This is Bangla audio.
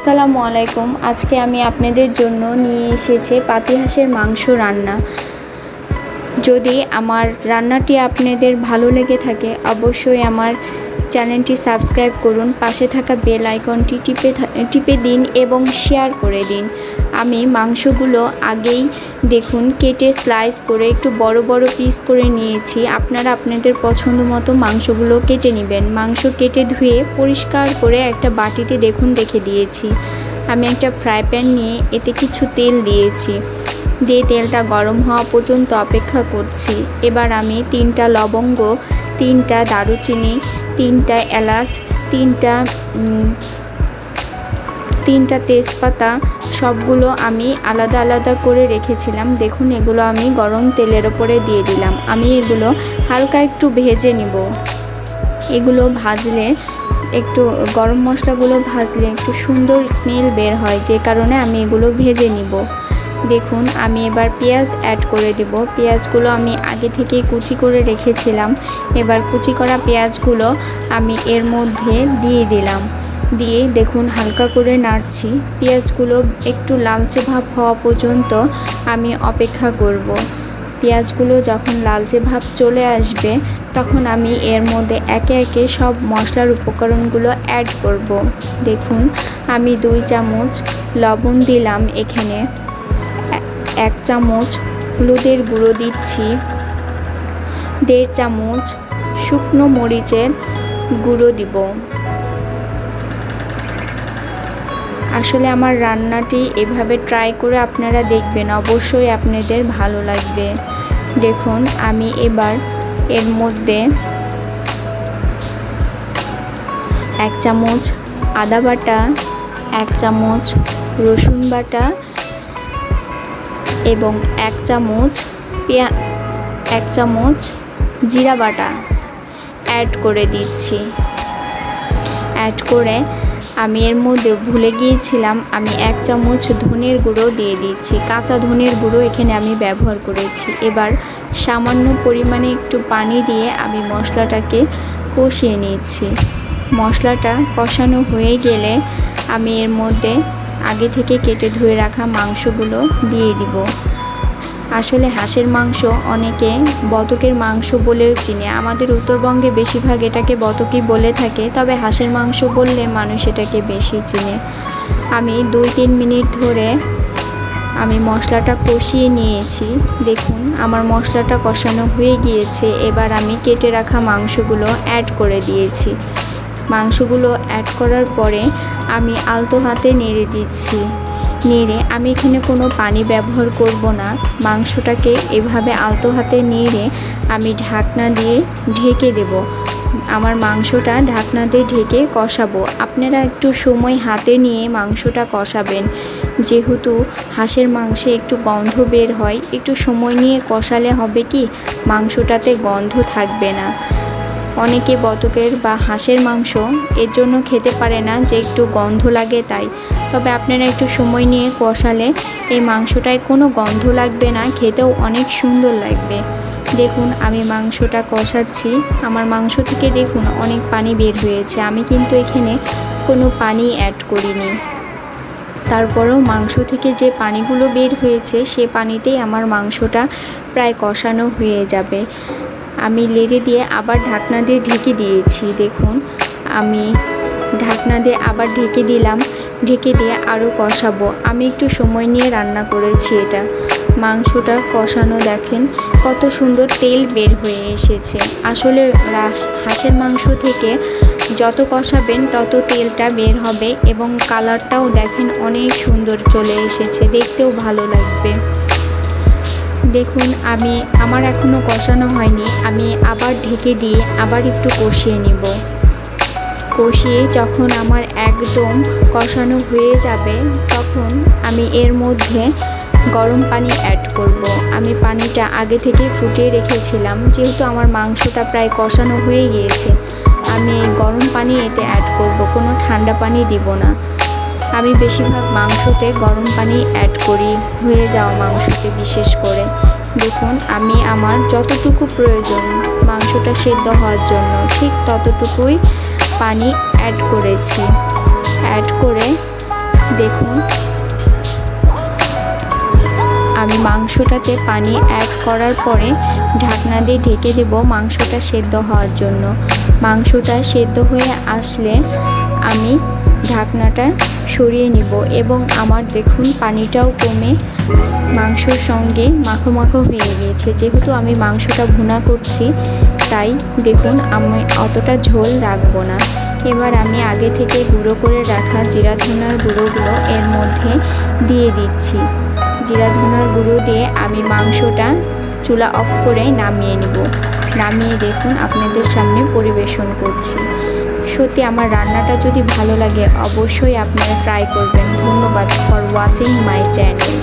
আসসালামু আলাইকুম। আজকে আমি আপনাদের জন্য নিয়ে এসেছি পাতিহাঁসের মাংস রান্না। যদি আমার রান্নাটি আপনাদের ভালো লেগে থাকে অবশ্যই আমার চ্যানেলটি সাবস্ক্রাইব করুন, পাশে থাকা বেল আইকনটি টিপে দিন এবং শেয়ার করে দিন। আমি মাংসগুলো আগেই দেখুন কেটে স্লাইস করে একটু বড় বড় পিস করে নিয়েছি। আপনারা আপনাদের পছন্দ মতো মাংসগুলো কেটে নেবেন। মাংস কেটে ধুয়ে পরিষ্কার করে একটা বাটিতে দেখুন রেখে দিয়েছি। আমি একটা ফ্রাই প্যান নিয়ে এতে কিছু তেল দিয়েছি, দিয়ে তেলটা গরম হওয়া পর্যন্ত অপেক্ষা করছি। এবার আমি 3টা লবঙ্গ, 3টা দারুচিনি, 3টা এলাচ, 3টা তেজপাতা সবগুলো আমি আলাদা আলাদা করে রেখেছিলাম। দেখুন এগুলো আমি গরম তেলের ওপরে দিয়ে দিলাম। আমি এগুলো হালকা একটু ভেজে নিব। এগুলো ভাজলে একটু গরম মশলাগুলো ভাজলে একটু সুন্দর স্মেল বের হয়, যে কারণে আমি এগুলো ভেজে নিব। দেখুন আমি এবার পেঁয়াজ অ্যাড করে দেব। পেঁয়াজগুলো আমি আগে থেকে কুচি করে রেখেছিলাম। এবার কুচি করা পেঁয়াজগুলো আমি এর মধ্যে দিয়ে দিলাম। দিয়ে দেখুন হালকা করে নাড়ছি। পেঁয়াজগুলো একটু লালচে ভাব হওয়া পর্যন্ত আমি অপেক্ষা করব। পেঁয়াজগুলো যখন লালচে ভাব চলে আসবে তখন আমি এর মধ্যে একে একে সব মশলার উপকরণগুলো অ্যাড করব। দেখুন আমি 2 চামচ লবণ দিলাম, এখানে 1 চামচ হলুদের গুঁড়ো দিচ্ছি, 1.5 চামচ শুকনো মরিচের গুঁড়ো দিব। আসলে আমার রান্নাটি এভাবে ট্রাই করে আপনারা দেখবেন, অবশ্যই আপনাদের ভালো লাগবে। দেখুন আমি এবার এর মধ্যে 1 চামচ আদা বাটা, 1 চামচ রসুন বাটা এবং 1 চামচ জিরা বাটা অ্যাড করে দিচ্ছি। অ্যাড করে আমি এর মধ্যে ভুলে গিয়েছিলাম, আমি 1 চামচ ধনের গুঁড়ো দিয়ে দিচ্ছি। কাঁচা ধনের গুঁড়ো এখানে আমি ব্যবহার করেছি। এবার সামান্য পরিমাণে একটু পানি দিয়ে আমি মশলাটাকে কষিয়ে নিচ্ছি। মশলাটা কষানো হয়ে গেলে আমি এর মধ্যে আগে থেকে কেটে ধুয়ে রাখা মাংসগুলো দিয়ে দিব। আসলে হাঁসের মাংস অনেকে বতকের মাংস বলেও চিনে। আমাদের উত্তরবঙ্গে বেশিরভাগ এটাকে বতকই বলে থাকে, তবে হাঁসের মাংস বললে মানুষ এটাকে বেশি চিনে। আমি 2-3 মিনিট ধরে আমি মশলাটা কষিয়ে নিয়েছি। দেখুন আমার মশলাটা কষানো হয়ে গিয়েছে। এবার আমি কেটে রাখা মাংসগুলো অ্যাড করে দিয়েছি। মাংসগুলো অ্যাড করার পরে আমি আলতো হাতে নেড়ে দিচ্ছি। নেড়ে আমি এখানে কোনো পানি ব্যবহার করব না। মাংসটাকে এভাবে আলতো হাতে নেড়ে আমি ঢাকনা দিয়ে ঢেকে দেব। আমার মাংসটা ঢাকনা দিয়ে ঢেকে কষাবো। আপনারা একটু সময় হাতে নিয়ে মাংসটা কষাবেন, যেহেতু হাঁসের মাংসে একটু গন্ধ বের হয়। একটু সময় নিয়ে কষালে হবে কি, মাংসটাতে গন্ধ থাকবে না। অনেকে বতকের বা হাঁসের মাংস এর জন্য খেতে পারে না যে একটু গন্ধ লাগে তাই। তবে আপনারা একটু সময় নিয়ে কষালে এই মাংসটায় কোনো গন্ধ লাগবে না, খেতেও অনেক সুন্দর লাগবে। দেখুন আমি মাংসটা কষাচ্ছি। আমার মাংস থেকে দেখুন অনেক পানি বের হয়েছে। আমি কিন্তু এখানে কোনো পানি অ্যাড করিনি। তারপরেও মাংস থেকে যে পানিগুলো বের হয়েছে সে পানিতেই আমার মাংসটা প্রায় কষানো হয়ে যাবে। আমি নেড়ে দিয়ে আবার ঢাকনা দিয়ে ঢেকে দিয়েছি। দেখুন আমি ঢাকনা দিয়ে আবার ঢেকে দিলাম। ঢেকে দিয়ে আরও কষাবো। আমি একটু সময় নিয়ে রান্না করেছি এটা। মাংসটা কষানো দেখেন কত সুন্দর তেল বের হয়ে এসেছে। আসলে হাঁসের মাংস থেকে যত কষাবেন তত তেলটা বের হবে এবং কালারটাও দেখেন অনেক সুন্দর চলে এসেছে, দেখতেও ভালো লাগবে। দেখুন আমার এখনও কষানো হয়নি। আমি আবার ঢেকে দিয়ে আবার একটু কষিয়ে নিব। কষিয়ে যখন আমার একদম কষানো হয়ে যাবে তখন আমি এর মধ্যে গরম পানি অ্যাড করব। আমি পানিটা আগে থেকে ফুটিয়ে রেখেছিলাম, যেহেতু আমার মাংসটা প্রায় কষানো হয়ে গিয়েছে। আমি এই গরম পানি এতে অ্যাড করব, কোনো ঠান্ডা পানি দিব না। আমি বেশিরভাগ মাংসতে গরম পানি অ্যাড করি, হয়ে যাওয়া মাংসতে বিশেষ করে। দেখুন আমি আমার যতটুকু প্রয়োজন মাংসটা সেদ্ধ হওয়ার জন্য ঠিক ততটুকুই পানি অ্যাড করেছি। অ্যাড করে দেখুন আমি মাংসটাতে পানি অ্যাড করার পরে ঢাকনা দিয়ে ঢেকে দেব মাংসটা সেদ্ধ হওয়ার জন্য। মাংসটা সেদ্ধ হয়ে আসলে আমি ঢাকনাটা সরিয়ে নিব এবং আমার দেখুন পানিটাও কমে মাংসর সঙ্গে মাখো মাখো হয়ে গিয়েছে। যেহেতু আমি মাংসটা ভুনা করছি তাই দেখুন আমি অতটা ঝোল রাখবো না। এবার আমি আগে থেকে গুঁড়ো করে রাখা জিরা ধনার গুঁড়োগুলো এর মধ্যে দিয়ে দিচ্ছি। জিরা ধনার গুঁড়ো দিয়ে আমি মাংসটা চুলা অফ করে নামিয়ে নেব। নামিয়ে দেখুন আপনাদের সামনে পরিবেশন করছি। সত্যি আমার রান্নাটা যদি ভালো লাগে অবশ্যই আপনারা ট্রাই করবেন। ধন্যবাদ ফর ওয়াচিং মাই চ্যানেল।